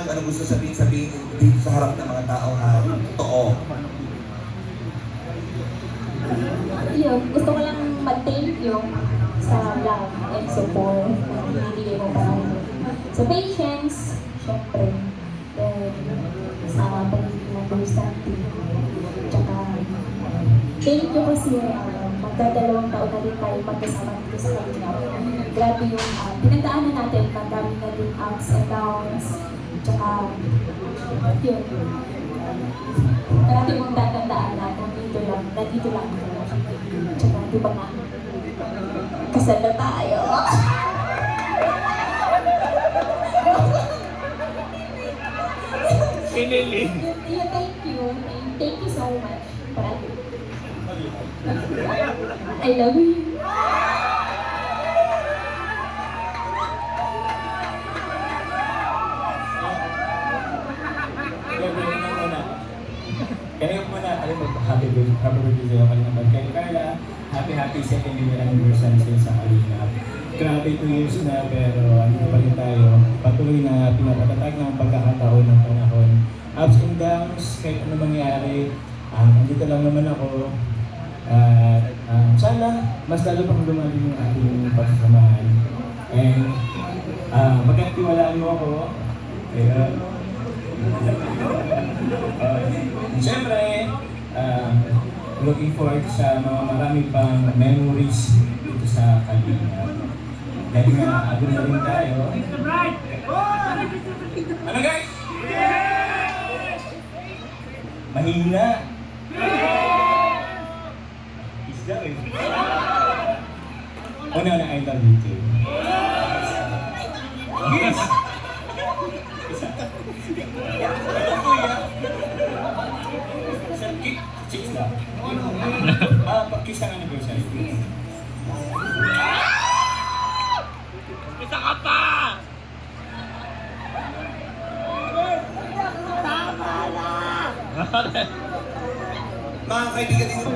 pahayag, ano gusto sabihin dito sa harap ng mga tao ha? Totoo. Yun, gusto ko lang mag-thank you sa love and support na binibigay mo parang sa patience, syempre, then sa pagiging understanding. Tsaka, thank you kasi magdadalawang taon na rin tayo magkasama dito sa Kalingap. Grabe yung pinagdaanan natin, madami na din ups and downs. Tsaka, yun. Marami mong tatandaan na nandito lang. Tsaka, di ba nga, kasal na tayo. Piniling. Thank you. Thank you so much. Parati. I love you. Kanina muna, happy birthday sa'yo, Kalingap. Kay Carla, happy second year anniversary sa'yo sa Kalingap. Grabe 2 years na, pero andito pa rin tayo. Patuloy na pinapatatag ng pagkakataon ng panahon. Ups and downs, kahit ano mangyari, andito lang naman ako. Sana, mas lalo pang lumalim yung ating pagsasamahan. And magkatiwalaan mo ako. Siyempre, looking forward sa mga marami pang memories dito sa Kalingap. Dahil nga, agad na rin tayo. Ano guys? Mahina. Isda eh. Una na, I love you too. Yes! Chicks lang. Pag-kiss ang anniversary. Isa ka pa! Tama na! Mga kaibigan dito.